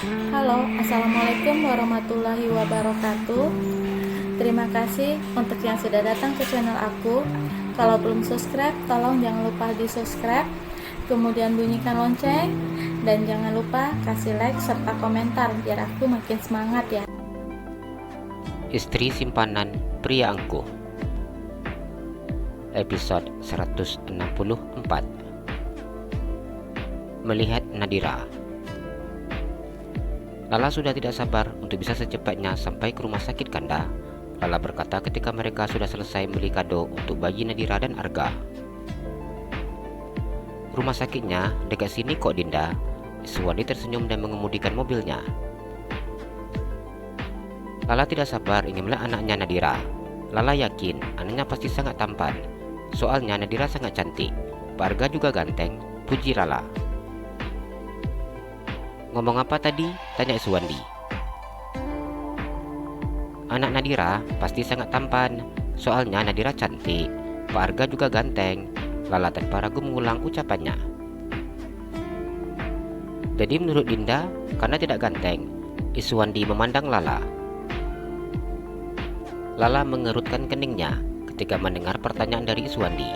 Halo, Assalamualaikum warahmatullahi wabarakatuh. Terima kasih untuk yang sudah datang ke channel aku. Kalau belum subscribe, tolong jangan lupa di subscribe, kemudian bunyikan lonceng, dan jangan lupa kasih like serta komentar biar aku makin semangat ya. Istri simpanan pria angkuh. Episode 164. Melihat Nadira. Lala sudah tidak sabar untuk bisa secepatnya sampai ke rumah sakit Kanda. Lala berkata ketika mereka sudah selesai beli kado untuk bayi Nadira dan Arga. Rumah sakitnya dekat sini kok Dinda. Suwandi tersenyum dan mengemudikan mobilnya. Lala tidak sabar ingin melihat anaknya Nadira. Lala yakin anaknya pasti sangat tampan. Soalnya Nadira sangat cantik. Pak Arga juga ganteng, puji Lala. Ngomong apa tadi? Tanya Suwandi. Anak Nadira pasti sangat tampan. Soalnya Nadira cantik. Pak Arga juga ganteng. Lala tanpa ragu mengulang ucapannya. Jadi menurut Dinda, karena tidak ganteng, Iswandi memandang Lala. Lala mengerutkan keningnya ketika mendengar pertanyaan dari Iswandi.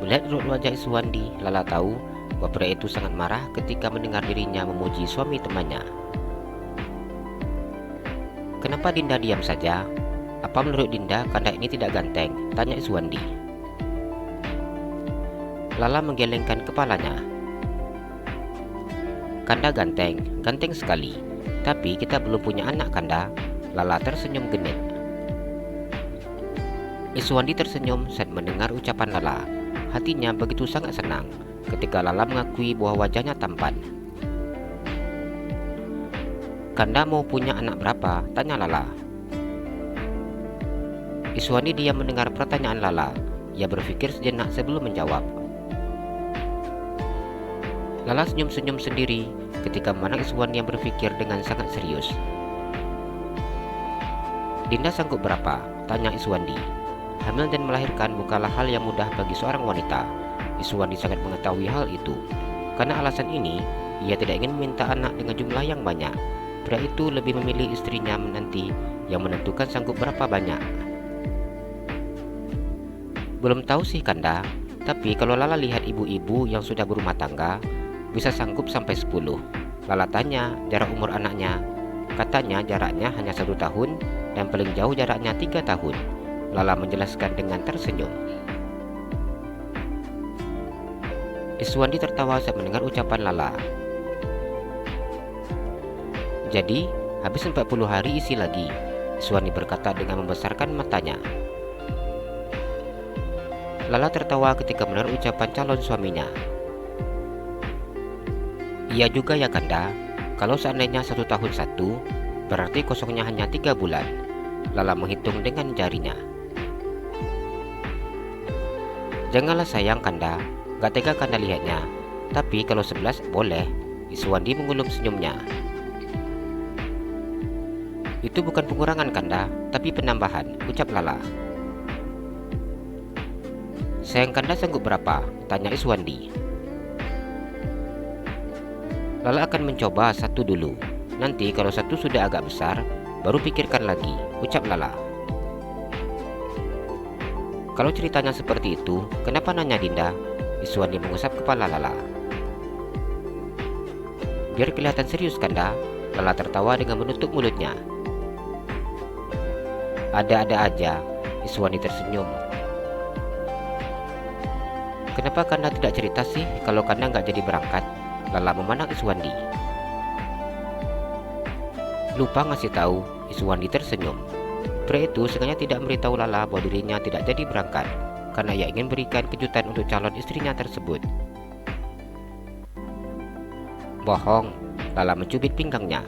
Melihat raut wajah Iswandi, Lala tahu bahwa pria itu sangat marah ketika mendengar dirinya memuji suami temannya. Kenapa Dinda diam saja? Apa menurut Dinda Kanda ini tidak ganteng? Tanya Iswandi. Lala menggelengkan kepalanya. Kanda ganteng, ganteng sekali. Tapi kita belum punya anak Kanda. Lala tersenyum genit. Iswandi tersenyum saat mendengar ucapan Lala. Hatinya begitu sangat senang ketika Lala mengakui bahwa wajahnya tampan. Kanda mau punya anak berapa? Tanya Lala. Iswandi diam mendengar pertanyaan Lala. Ia berpikir sejenak sebelum menjawab. Lala senyum-senyum sendiri ketika memandang Iswandi yang berpikir dengan sangat serius. Dinda sanggup berapa? Tanya Iswandi. Hamil dan melahirkan bukanlah hal yang mudah bagi seorang wanita. Iswandi sangat mengetahui hal itu. Karena alasan ini, ia tidak ingin meminta anak dengan jumlah yang banyak. Pria itu lebih memilih istrinya menanti yang menentukan sanggup berapa banyak. Belum tahu sih Kanda, tapi kalau Lala lihat ibu-ibu yang sudah berumah tangga, bisa sanggup sampai 10. Lala tanya jarak umur anaknya. Katanya jaraknya hanya 1 tahun dan paling jauh jaraknya 3 tahun. Lala menjelaskan dengan tersenyum. Iswandi tertawa saat mendengar ucapan Lala. Jadi, habis 40 hari isi lagi, Iswandi berkata dengan membesarkan matanya. Lala tertawa ketika mendengar ucapan calon suaminya. Iya juga ya Kanda, kalau seandainya 1 tahun 1, berarti kosongnya hanya 3 bulan. Lala menghitung dengan jarinya. Janganlah sayang Kanda, gak tega Kanda lihatnya. Tapi kalau 11 boleh. Iswandi mengulum senyumnya. Itu bukan pengurangan Kanda, tapi penambahan, ucap Lala. Sayang Kanda sanggup berapa? Tanya Iswandi. Lala akan mencoba 1 dulu. Nanti kalau 1 sudah agak besar, baru pikirkan lagi, ucap Lala. Kalau ceritanya seperti itu, kenapa nanya Dinda? Iswandi mengusap kepala Lala. Biar kelihatan serius Kanda. Lala tertawa dengan menutup mulutnya. Ada-ada aja. Iswandi tersenyum. Kenapa Kanda tidak cerita sih kalau Kanda nggak jadi berangkat? Lala memandang Iswandi. Lupa ngasih tahu. Iswandi tersenyum. Pria itu sengaja tidak memberitahu Lala bahwa dirinya tidak jadi berangkat karena ia ingin berikan kejutan untuk calon istrinya tersebut. Bohong. Lala mencubit pinggangnya.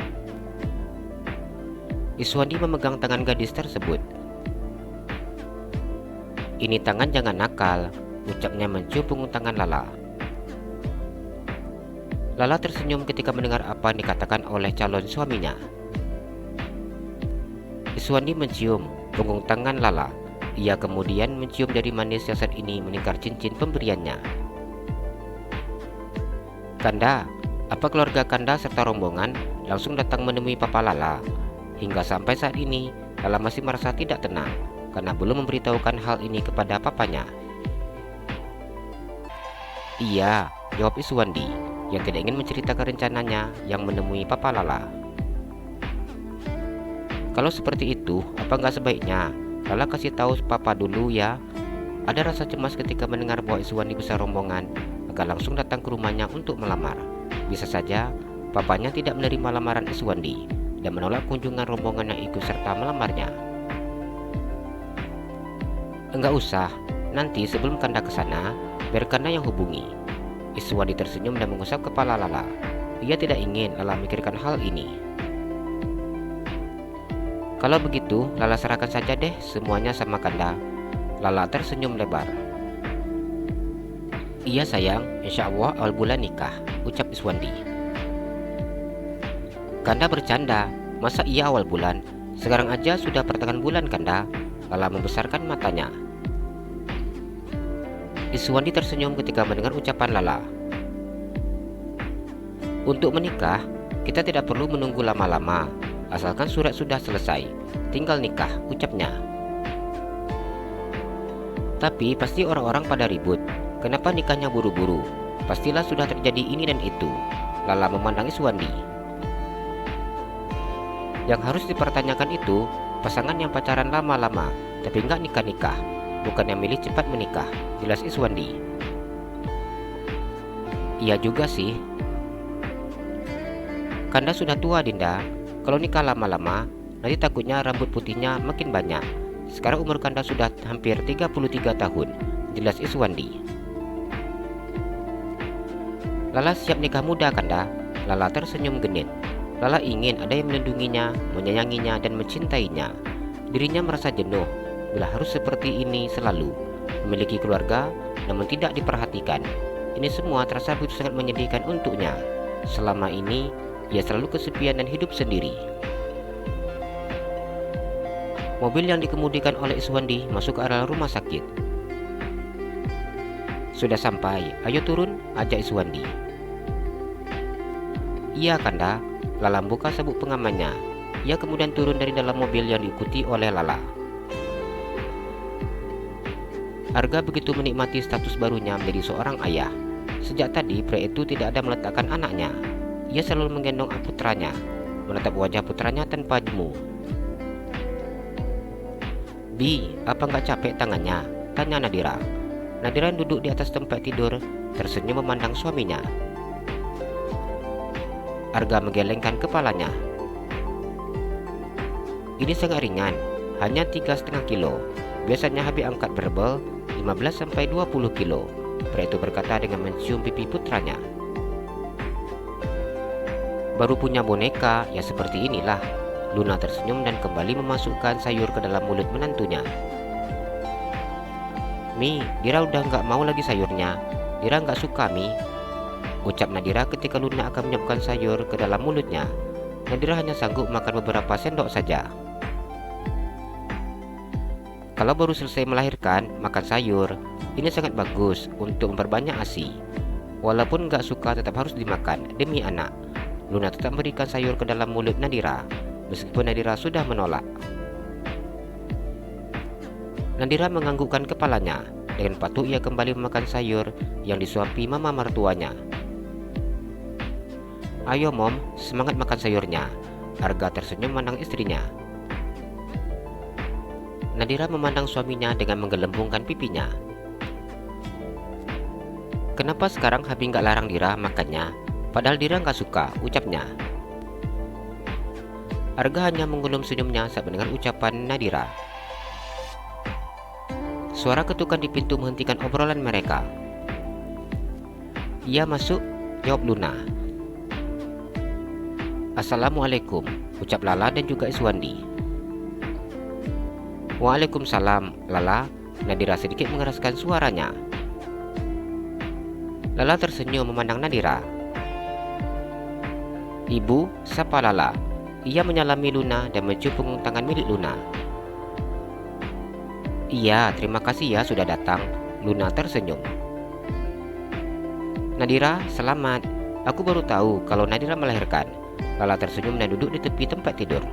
Iswandi memegang tangan gadis tersebut. Ini tangan jangan nakal, ucapnya mencium punggung tangan Lala. Lala tersenyum ketika mendengar apa yang dikatakan oleh calon suaminya. Iswandi mencium punggung tangan Lala. Ia kemudian mencium jari manis yang saat ini meningkar cincin pemberiannya. Kanda, apa keluarga Kanda serta rombongan langsung datang menemui Papa Lala. Hingga sampai saat ini, Lala masih merasa tidak tenang karena belum memberitahukan hal ini kepada papanya. Iya, jawab Iswandi yang tidak ingin menceritakan rencananya yang menemui Papa Lala. Kalau seperti itu, apa nggak sebaiknya Lala kasih tahu Papa dulu ya? Ada rasa cemas ketika mendengar bahwa Iswandi besar rombongan akan langsung datang ke rumahnya untuk melamar. Bisa saja papanya tidak menerima lamaran Iswandi dan menolak kunjungan rombongan yang ikut serta melamarnya. Enggak usah, nanti sebelum Kanda ke sana, biar Kanda yang hubungi. Iswandi tersenyum dan mengusap kepala Lala. Ia tidak ingin Lala memikirkan hal ini. Kalau begitu, Lala serahkan saja deh semuanya sama Kanda. Lala tersenyum lebar. Iya sayang, insya Allah awal bulan nikah, ucap Iswandi. Kanda bercanda, masa iya awal bulan? Sekarang aja sudah pertengahan bulan Kanda. Lala membesarkan matanya. Iswandi tersenyum ketika mendengar ucapan Lala. Untuk menikah, kita tidak perlu menunggu lama-lama. Asalkan surat sudah selesai, tinggal nikah, ucapnya. Tapi pasti orang-orang pada ribut. Kenapa nikahnya buru-buru? Pastilah sudah terjadi ini dan itu. Lala memandang Iswandi. Yang harus dipertanyakan itu pasangan yang pacaran lama-lama tapi nggak nikah-nikah, bukan yang milih cepat menikah, jelas Iswandi. Iya juga sih. Kanda sudah tua Dinda. Kalau nikah lama-lama, nanti takutnya rambut putihnya makin banyak. Sekarang umur Kanda sudah hampir 33 tahun, jelas Iswandi. Lala siap nikah muda Kanda. Lala tersenyum genit. Lala ingin ada yang melindunginya, menyayanginya, dan mencintainya. Dirinya merasa jenuh bila harus seperti ini selalu, memiliki keluarga namun tidak diperhatikan. Ini semua terasa begitu sangat menyedihkan untuknya. Selama ini, ia selalu kesepian dan hidup sendiri. Mobil yang dikemudikan oleh Iswandi masuk ke arah rumah sakit. Sudah sampai, ayo turun, ajak Iswandi. Iya Kanda, Lala buka sabuk pengamannya. Ia kemudian turun dari dalam mobil yang diikuti oleh Lala. Arga begitu menikmati status barunya menjadi seorang ayah. Sejak tadi, pria itu tidak ada meletakkan anaknya. Ia selalu menggendong putranya, menatap wajah putranya tanpa jemu. Bi, apa nggak capek tangannya? Tanya Nadira. Nadira yang duduk di atas tempat tidur, tersenyum memandang suaminya. Arga menggelengkan kepalanya. Ini sangat ringan, hanya 3,5 kilo. Biasanya Habib angkat berbel 15-20 kilo. Pria itu berkata dengan mencium pipi putranya. Baru punya boneka, ya seperti inilah. Luna tersenyum dan kembali memasukkan sayur ke dalam mulut menantunya. Mi, Dira udah nggak mau lagi sayurnya. Dira nggak suka Mi, ucap Nadira ketika Luna akan menyiapkan sayur ke dalam mulutnya. Nadira hanya sanggup makan beberapa sendok saja. Kalau baru selesai melahirkan, makan sayur. Ini sangat bagus untuk memperbanyak ASI. Walaupun nggak suka tetap harus dimakan demi anak. Luna tetap memberikan sayur ke dalam mulut Nadira, meskipun Nadira sudah menolak. Nadira menganggukkan kepalanya. Dengan patuh ia kembali memakan sayur yang disuapi mama mertuanya. Ayo Mom, semangat makan sayurnya. Arga tersenyum memandang istrinya. Nadira memandang suaminya dengan menggelembungkan pipinya. Kenapa sekarang Habib nggak larang Dira makannya? Padahal Dira nggak suka, ucapnya. Arga hanya menggulung senyumnya saat mendengar ucapan Nadira. Suara ketukan di pintu menghentikan obrolan mereka. Ia masuk, jawab Luna. Assalamualaikum, ucap Lala dan juga Iswandi. Waalaikumsalam, Lala. Nadira sedikit mengeraskan suaranya. Lala tersenyum memandang Nadira. Ibu, sapa Lala. Ia menyalami Luna dan mencium punggung tangan milik Luna. Iya, terima kasih ya sudah datang. Luna tersenyum. Nadira, selamat. Aku baru tahu kalau Nadira melahirkan. Lala tersenyum dan duduk di tepi tempat tidur.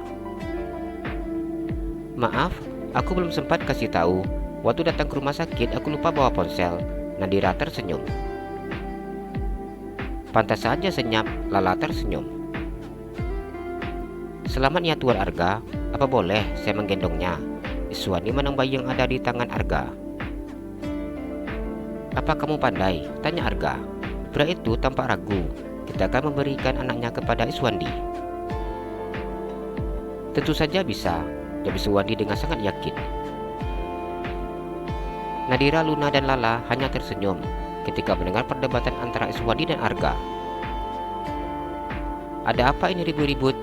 Maaf, aku belum sempat kasih tahu. Waktu datang ke rumah sakit, aku lupa bawa ponsel. Nadira tersenyum. Pantas saja senyap, Lala tersenyum. Selamat ya Tuan Arga, apa boleh saya menggendongnya? Iswandi menang bayi yang ada di tangan Arga. Apa kamu pandai? Tanya Arga. Pria itu tampak ragu. Kita akan memberikan anaknya kepada Iswandi. Tentu saja bisa, jawab Iswandi dengan sangat yakin. Nadira, Luna, dan Lala hanya tersenyum ketika mendengar perdebatan antara Iswandi dan Arga. Ada apa ini ribut-ribut?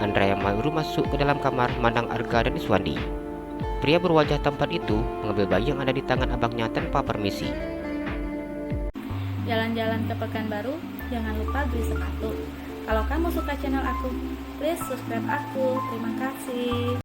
Andra yang baru masuk ke dalam kamar memandang Arga dan Iswandi. Pria berwajah tampan itu mengambil bayi yang ada di tangan abangnya tanpa permisi. Jalan-jalan ke Pekanbaru, jangan lupa beli sepatu. Kalau kamu suka channel aku, please subscribe aku. Terima kasih.